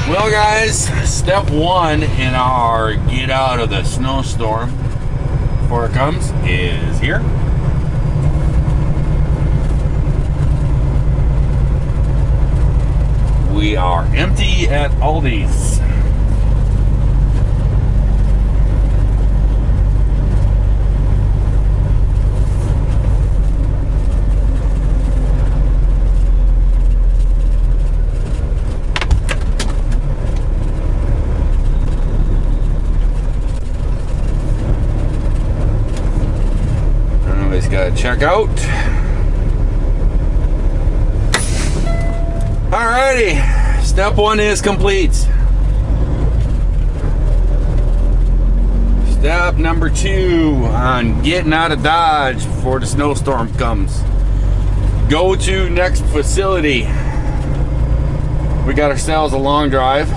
Well, guys, step one in our get out of the snowstorm before it comes is here. We are empty at Aldi's. Everybody's got to check out. Alrighty, step one is complete. Step number two on getting out of Dodge before the snowstorm comes. Go to next facility. We got ourselves a long drive.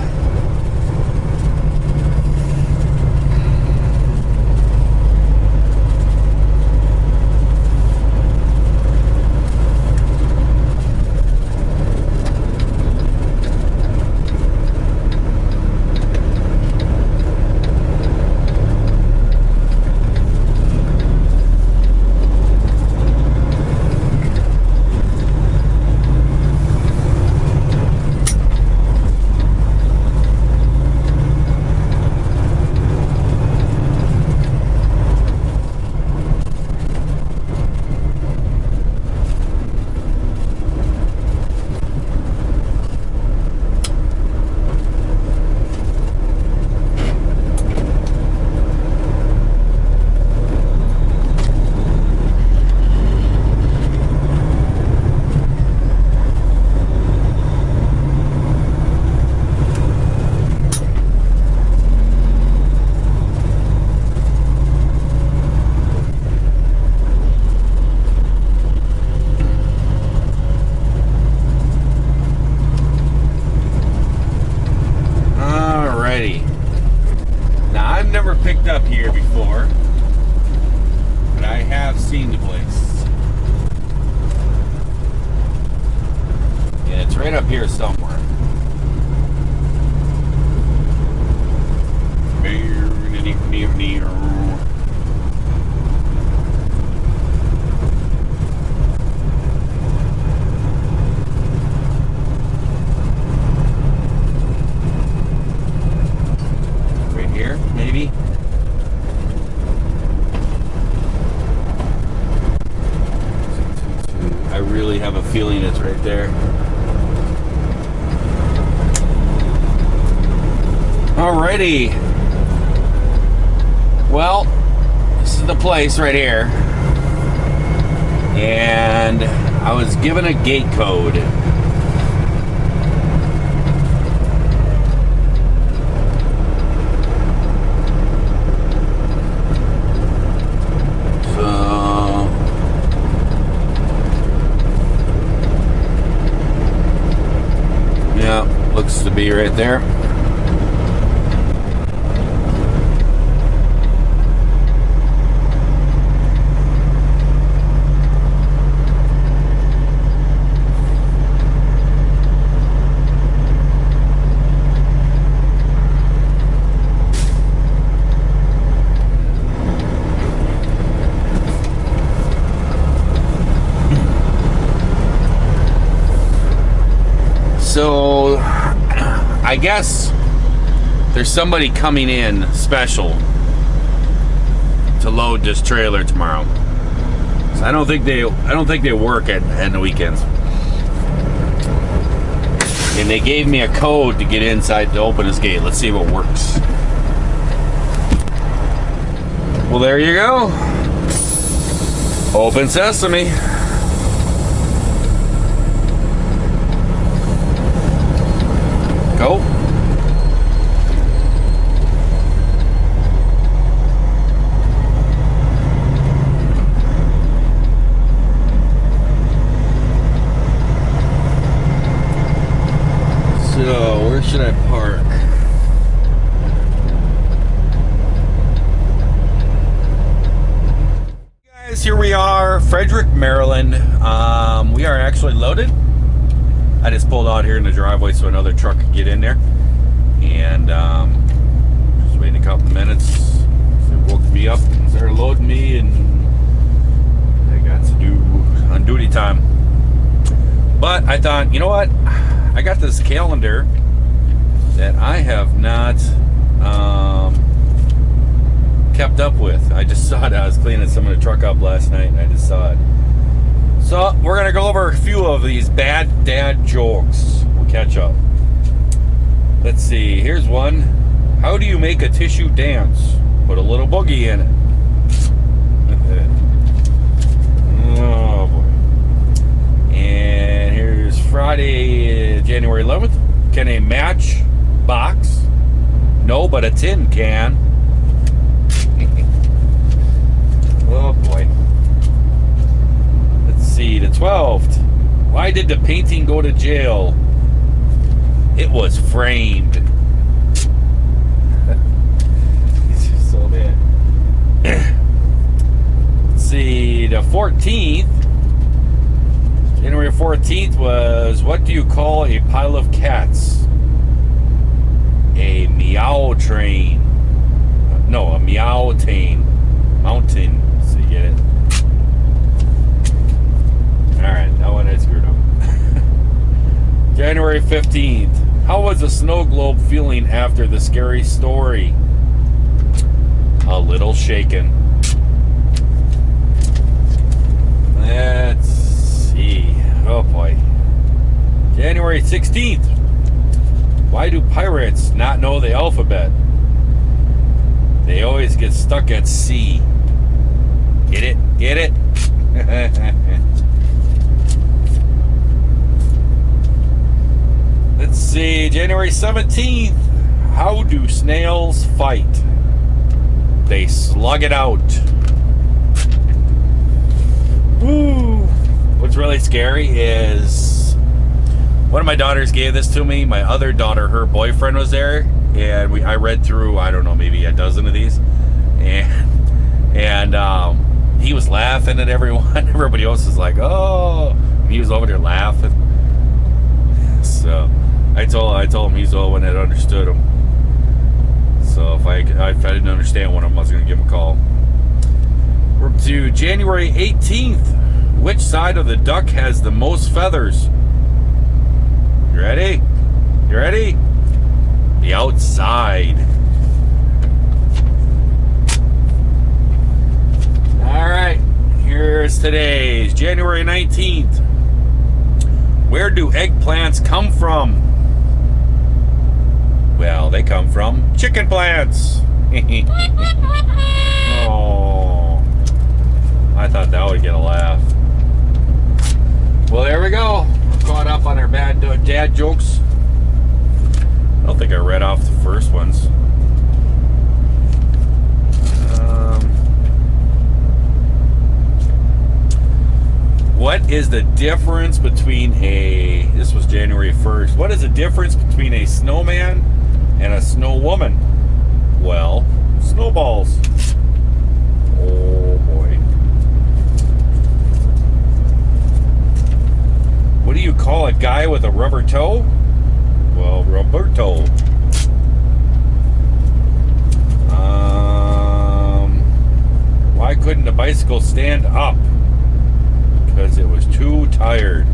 Now, I've never picked up here before, but I have seen the place. Yeah, it's right up here somewhere. Maybe. I really have a feeling it's right there. Alrighty. Well, this is the place right here. And I was given a gate code. Looks to be right there. So I guess there's somebody coming in special to load this trailer tomorrow. So I don't think they work at the weekends. And they gave me a code to get inside to open this gate. Let's see if it works. Well, there you go. Open sesame. Go. So, where should I park? Guys, here we are, Frederick, Maryland. We are actually loaded. I just pulled out here in the driveway so another truck could get in there. And just waiting a couple minutes. They woke me up and started loading me, and I got to do on duty time. But I thought, you know what? I got this calendar that I have not kept up with. I just saw it. I was cleaning some of the truck up last night, and I just saw it. So we're going to go over a few of these bad dad jokes. We'll catch up. Let's see. Here's one. How do you make a tissue dance? Put a little boogie in it. Oh, boy. And here's Friday, January 11th. Can a match box? No, but a tin can. Oh, boy. Let's see. The 12th. Why did the painting go to jail? It was framed. It's just so bad. Let's see. The 14th. January 14th was, what do you call a pile of cats? A meow train. No, a meow tane. Mountain. So you get it? Alright, that one I screwed up. January 15th. How was the snow globe feeling after the scary story? A little shaken. Let's see. Oh boy. January 16th. Why do pirates not know the alphabet? They always get stuck at C. Get it? Get it? Let's see. January 17th. How do snails fight? They slug it out. Woo. What's really scary is one of my daughters gave this to me. My other daughter, her boyfriend was there, and I read through, I don't know, maybe a dozen of these, and he was laughing at everyone. Everybody else was like, oh, and he was over there laughing. So I told him he's the only one that understood him. So if I didn't understand one of them, I was going to give him a call. We're up to January 18th. Which side of the duck has the most feathers? You ready? You ready? The outside. Alright, here's today's January 19th. Where do eggplants come from? Well, they come from chicken plants. Oh, I thought that would get a laugh. Well, there we go. We're caught up on our bad dad jokes. I don't think I read off the first ones. What is the difference between this was January 1st. What is the difference between a snowman and a snow woman? Well, snowballs. Oh boy. What do you call a guy with a rubber toe? Well, rubber toe. Why couldn't the bicycle stand up? Because it was too tired.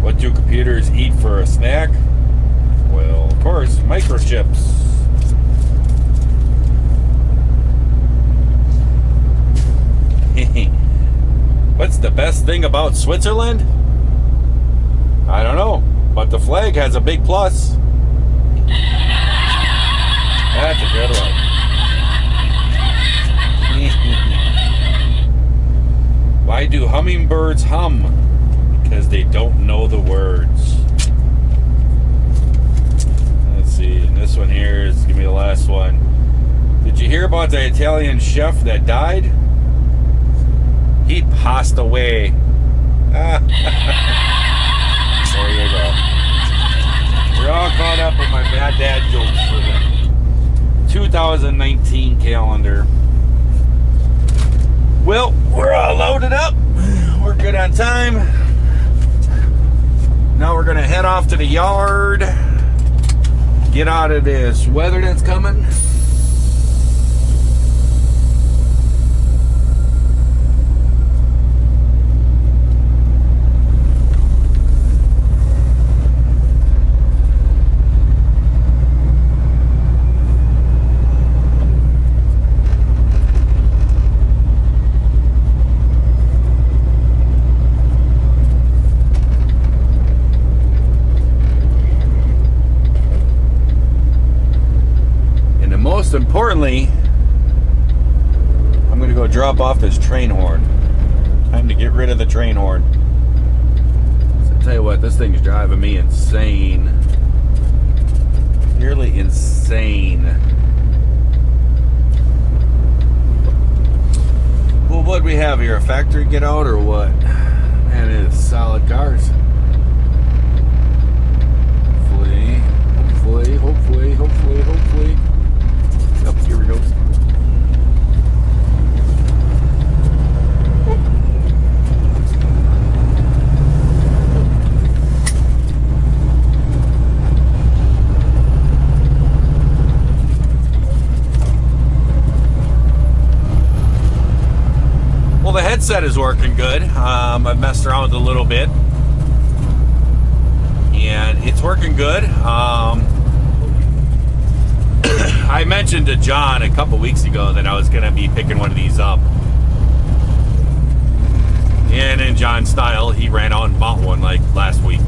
What do computers eat for a snack? Well, of course, microchips. What's the best thing about Switzerland? I don't know, but the flag has a big plus. That's a good one. Why do hummingbirds hum? Because they don't know the words. Let's see, and this one here is, give me the last one. Did you hear about the Italian chef that died? He passed away. There you go. We're all caught up with my bad dad jokes for the 2019 calendar. Well, we're all loaded up. We're good. Right on time. Now we're gonna head off to the yard. Get out of this weather that's coming. Most importantly, I'm going to go drop off this train horn. Time to get rid of the train horn. So I tell you what, this thing's driving me insane. Purely insane. Well, what do we have here? A factory get out or what? Man, it is solid cars. Hopefully. Up, here we go. Well, the headset is working good. I've messed around with it a little bit, and it's working good. I mentioned to John a couple weeks ago that I was going to be picking one of these up. And in John's style, he ran out and bought one like last week.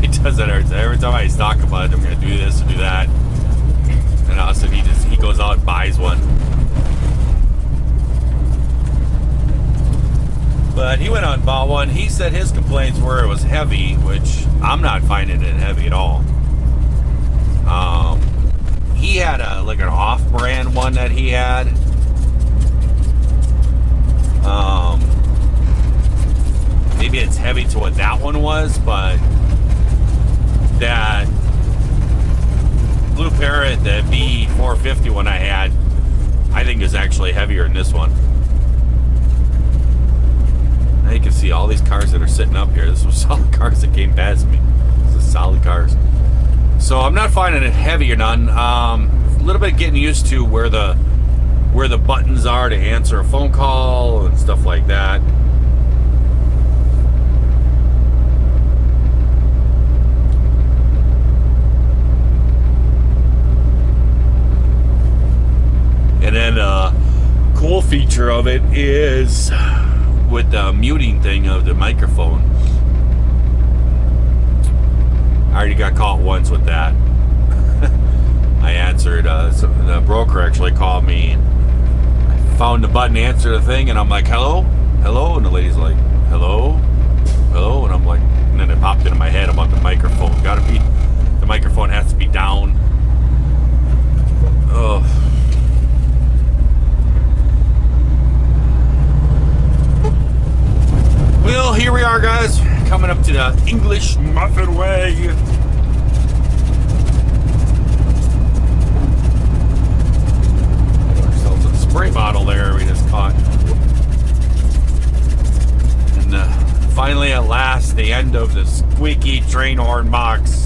He does that every time I talk about it. I'm going to do this and do that. And all of a sudden he goes out and buys one. But he went out and bought one. He said his complaints were it was heavy, which I'm not finding it heavy at all. He had like an off-brand one that he had. Maybe it's heavy to what that one was, but that Blue Parrot, the B450 one I had, I think is actually heavier than this one. Now you can see all these cars that are sitting up here. This was solid cars that came past me. This is solid cars. So I'm not finding it heavy or none. A little bit getting used to where the buttons are to answer a phone call and stuff like that. And then a cool feature of it is with the muting thing of the microphone. I already got caught once with that. I answered, the broker actually called me and I found the button to answer the thing and I'm like, hello? And the lady's like, hello? And I'm like, and then it popped into my head about the microphone. The microphone has to be down. Oh. Well, here we are, guys. Coming up to the English Muffin Way. Ourselves a spray bottle there we just caught. And finally, at last, the end of the squeaky train horn box.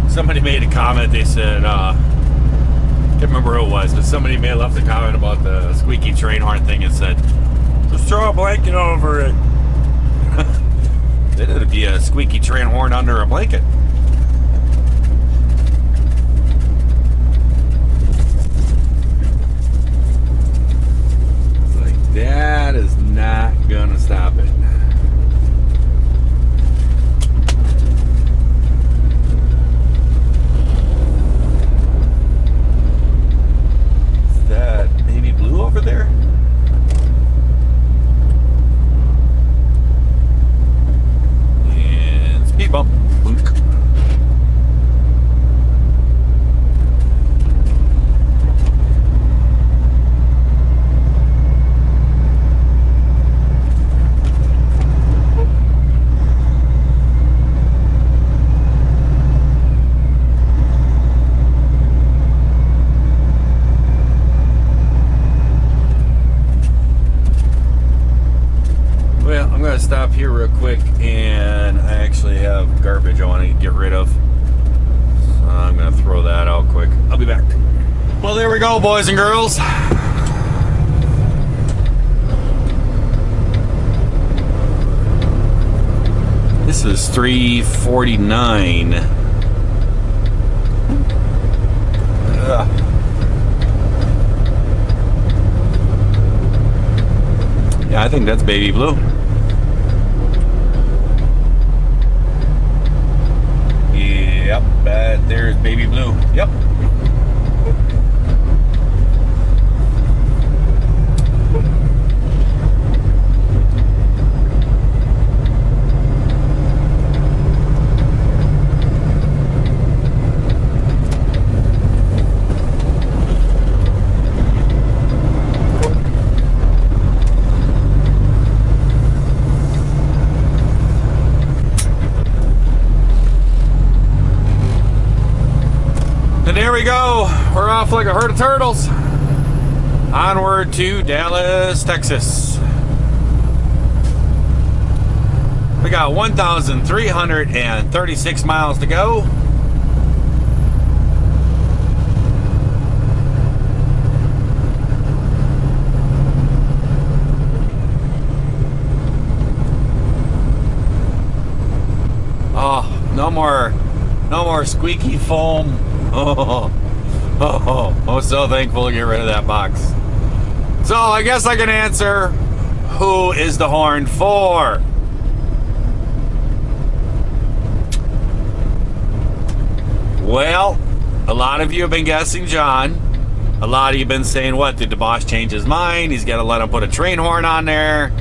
Somebody made a comment. They said, can't remember who it was, but somebody may have left a comment about the squeaky train horn thing and said, just throw a blanket over it. Then it'd be a squeaky train horn under a blanket. That is not gonna stop it. Is that baby blue over there? And speed bump. Stop here real quick, and I actually have garbage I want to get rid of, so I'm gonna throw that out quick. I'll be back. Well, there we go, boys and girls. This is 3:49. Yeah, I think that's baby blue. Yep, there's baby blue. Yep. There we go. We're off like a herd of turtles. Onward to Dallas, Texas. We got 1,336 miles to go. Oh, no more squeaky foam. I'm so thankful to get rid of that box. So I guess I can answer, who is the horn for? Well, a lot of you have been guessing John. A lot of you have been saying, what, did the boss change his mind? He's got to let him put a train horn on there.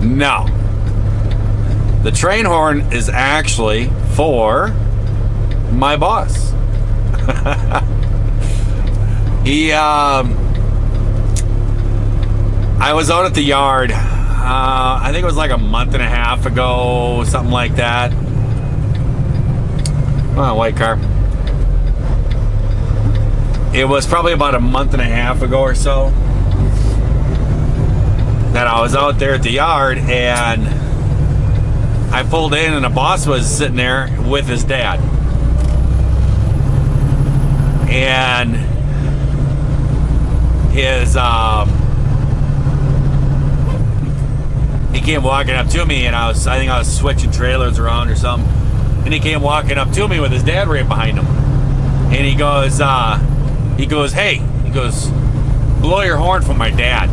No. The train horn is actually for my boss. I was out at the yard, I think it was like a month and a half ago, something like that. Oh, white car. It was probably about a month and a half ago or so that I was out there at the yard, and I pulled in and the boss was sitting there with his dad. And his, he came walking up to me, and I think I was switching trailers around or something. And he came walking up to me with his dad right behind him. And he goes, hey, he goes, blow your horn for my dad.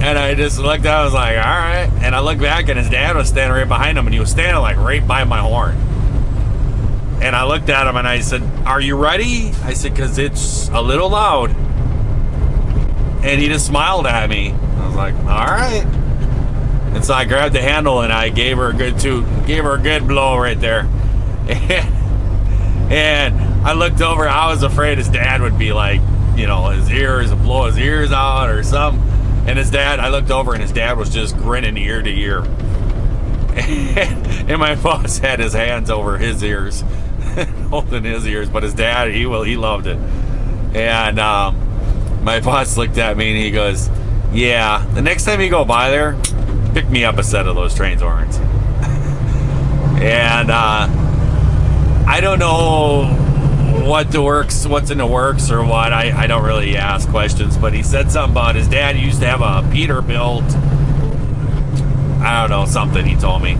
And I just looked out, I was like, all right. And I looked back, and his dad was standing right behind him, and he was standing like right by my horn. And I looked at him and I said, are you ready? I said, because it's a little loud. And he just smiled at me. I was like, all right. And so I grabbed the handle and I gave her a good blow right there. And I looked over, I was afraid his dad would be like, you know, blow his ears out or something. And his dad, I looked over and his dad was just grinning ear to ear. And my boss had his hands over his ears, holding his ears, but his dad, he loved it. And my boss looked at me and he goes, yeah, the next time you go by there, pick me up a set of those train horns. And I don't know what's in the works or what. I don't really ask questions, but he said something about his dad used to have a Peterbilt, I don't know, something he told me.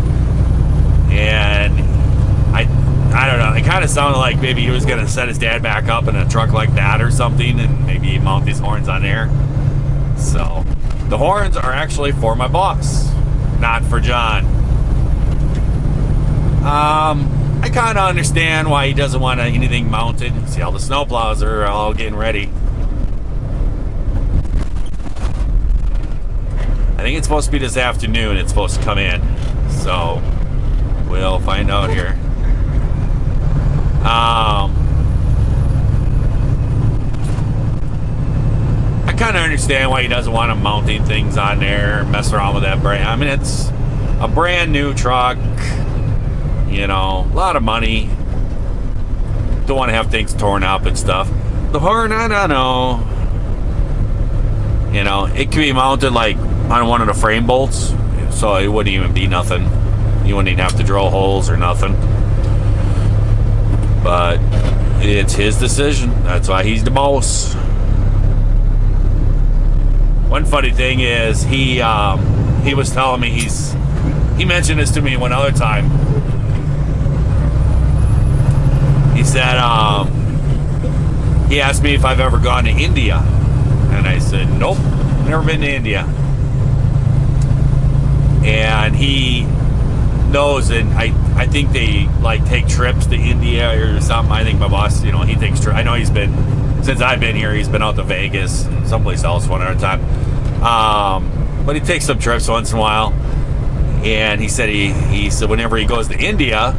And I don't know. It kind of sounded like maybe he was going to set his dad back up in a truck like that or something, and maybe mount these horns on there. So the horns are actually for my boss, not for John. I kind of understand why he doesn't want anything mounted. See, all the snowplows are all getting ready. I think it's supposed to be this afternoon. It's supposed to come in. So we'll find out here. I kind of understand why he doesn't want him mounting things on there, mess around with that brand. I mean, it's a brand new truck, you know, a lot of money. Don't want to have things torn up and stuff. The horn, I don't know. You know, it could be mounted like on one of the frame bolts, so it wouldn't even be nothing. You wouldn't even have to drill holes or nothing. But it's his decision. That's why he's the boss. One funny thing is he was telling me he mentioned this to me one other time. He said he asked me if I've ever gone to India, and I said nope, never been to India. And he knows, and I think they like take trips to India or something. I think my boss, you know, he takes trips. I know he's been, since I've been here, he's been out to Vegas, someplace else one other time. But he takes some trips once in a while. And he said he said whenever he goes to India,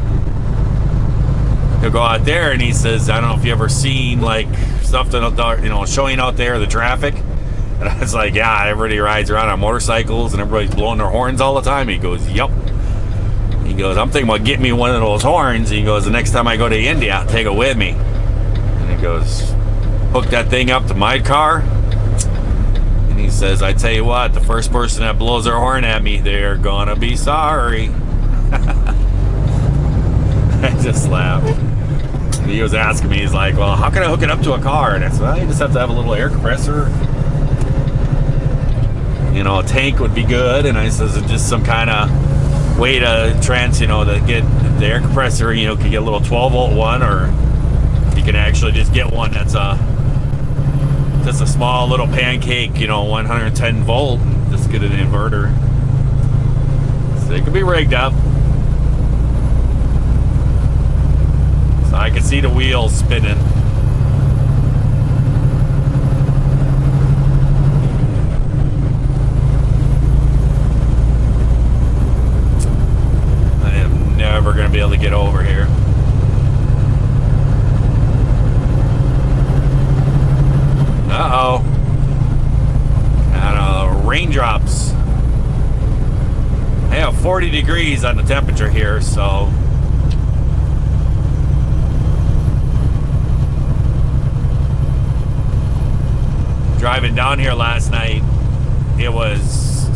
he'll go out there, and he says, I don't know if you ever seen like stuff that, you know, showing out there the traffic. And I was like, yeah, everybody rides around on motorcycles and everybody's blowing their horns all the time. He goes, yep. He goes, I'm thinking about getting me one of those horns. He goes, the next time I go to India, I'll take it with me. And he goes, hook that thing up to my car. And he says, I tell you what, the first person that blows their horn at me, they're gonna be sorry. I just laughed. And he was asking me, he's like, well, how can I hook it up to a car? And I said, well, you just have to have a little air compressor. You know, a tank would be good. And I says, just some kind of way to you know, to get the air compressor, you know, can get a little 12-volt one, or you can actually just get one that's just a small little pancake, you know, 110 volt, just get an inverter. So it could be rigged up. So I can see the wheels spinning. Never gonna be able to get over here. Uh-oh. And raindrops. I have 40 degrees on the temperature here, so driving down here last night, it was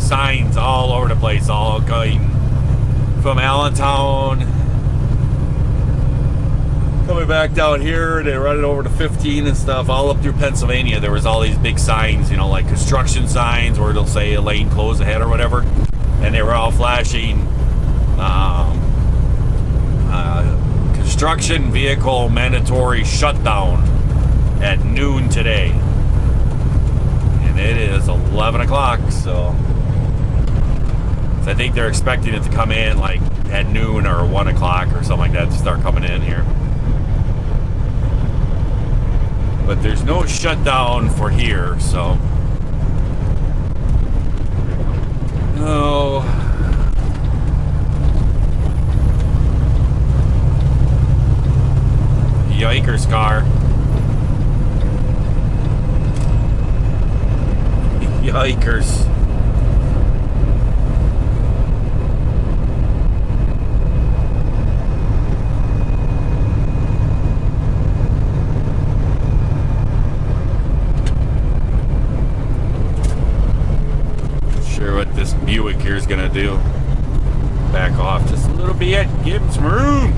signs all over the place, all going from Allentown coming back down here. They run it over to 15 and stuff, all up through Pennsylvania. There was all these big signs, you know, like construction signs where they'll say a lane closed ahead or whatever, and they were all flashing construction vehicle mandatory shutdown at noon today, and it is 11 o'clock, so I think they're expecting it to come in like at noon or 1 o'clock or something like that to start coming in here. But there's no shutdown for here, so. No. Yikers car. Yikers. What this Buick here is gonna do. Back off just a little bit, give him some room.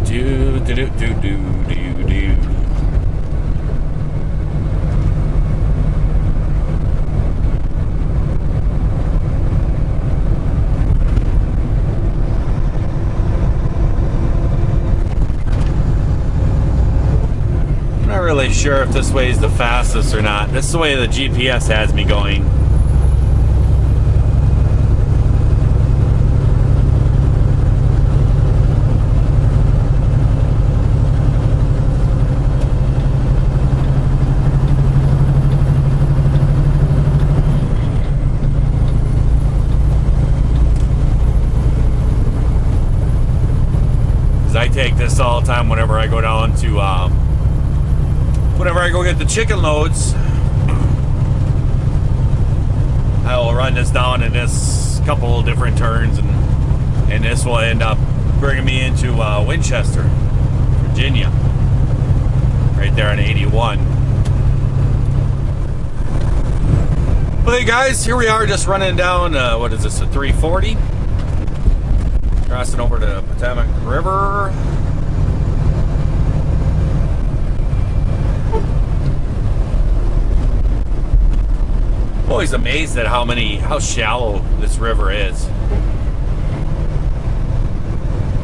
Do do do do do do do. really sure if this way is the fastest or not. This is the way the GPS has me going. I take this all the time whenever I go down to, whenever I go get the chicken loads. I will run this down in this couple of different turns, and this will end up bringing me into Winchester, Virginia, right there on 81. Well, hey guys, here we are just running down, what is this, a 340? Crossing over to Potomac River. Always amazed at how shallow this river is.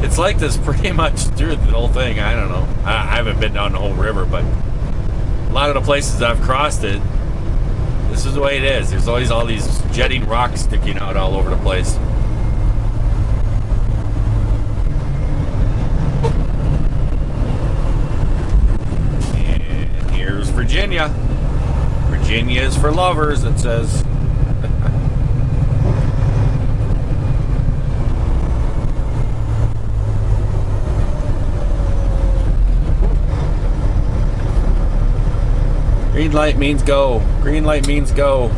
It's like this pretty much through the whole thing. I don't know. I haven't been down the whole river, but a lot of the places I've crossed it, this is the way it is. There's always all these jetting rocks sticking out all over the place. Virginia. Virginia is for lovers, it says. Green light means go. Green light means go.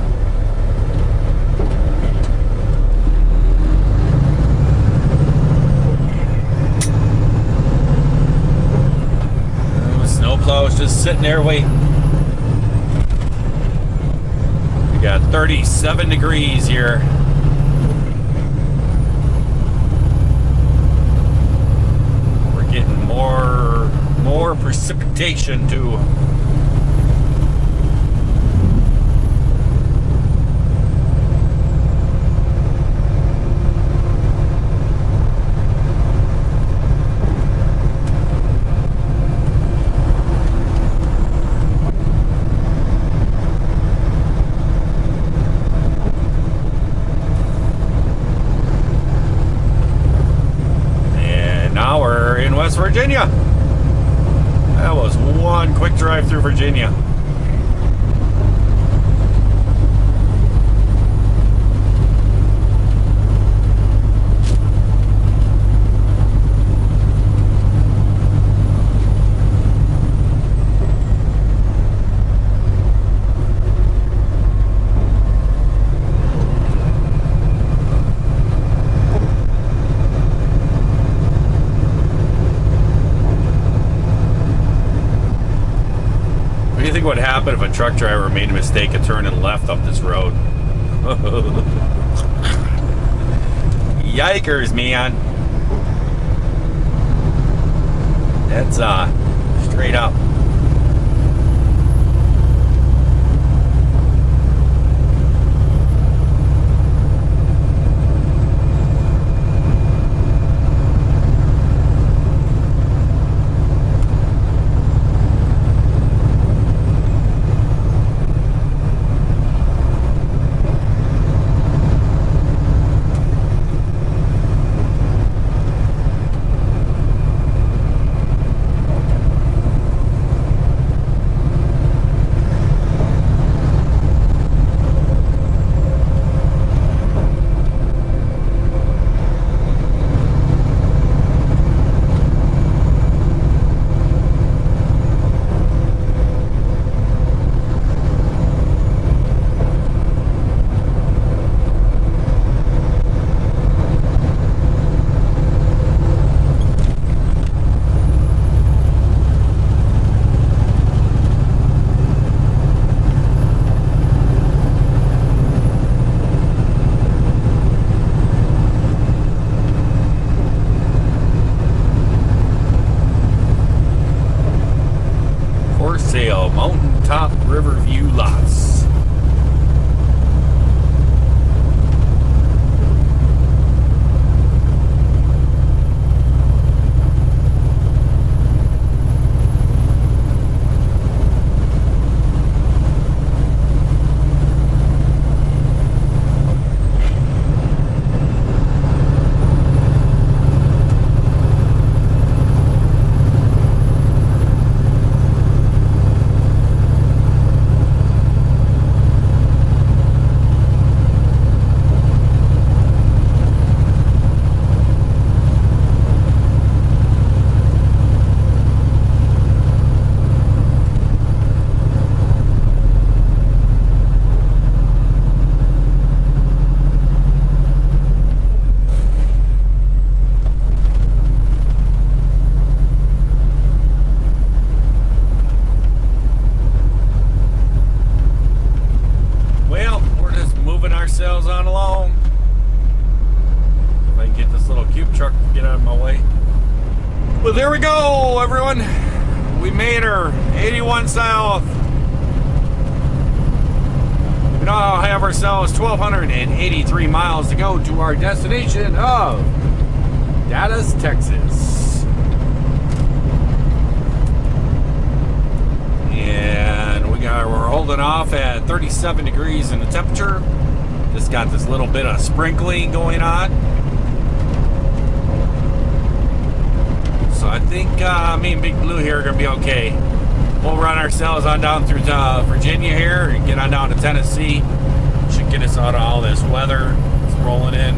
Snowplow's just sitting there waiting. We got 37 degrees here. We're getting more precipitation too. West Virginia. That was one quick drive through Virginia. What do you think would happen if a truck driver made a mistake of turning left up this road? Yikers, man. That's straight up. Well, there we go, everyone. We made her 81 south. We now have ourselves 1,283 miles to go to our destination of Dallas, Texas. And we're holding off at 37 degrees in the temperature. Just got this little bit of sprinkling going on. So I think me and Big Blue here are going to be okay. We'll run ourselves on down through Virginia here and get on down to Tennessee. Should get us out of all this weather. It's rolling in.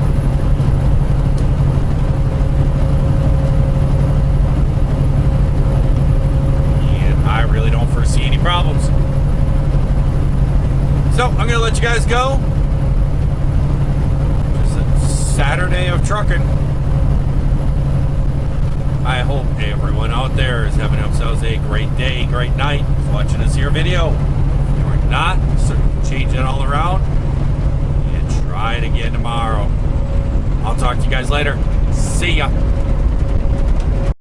And I really don't foresee any problems. So I'm going to let you guys go. It's a Saturday of trucking. I hope everyone out there is having themselves a great day, great night, watching this here video. If you're not, change it all around and try it again tomorrow. I'll talk to you guys later. See ya.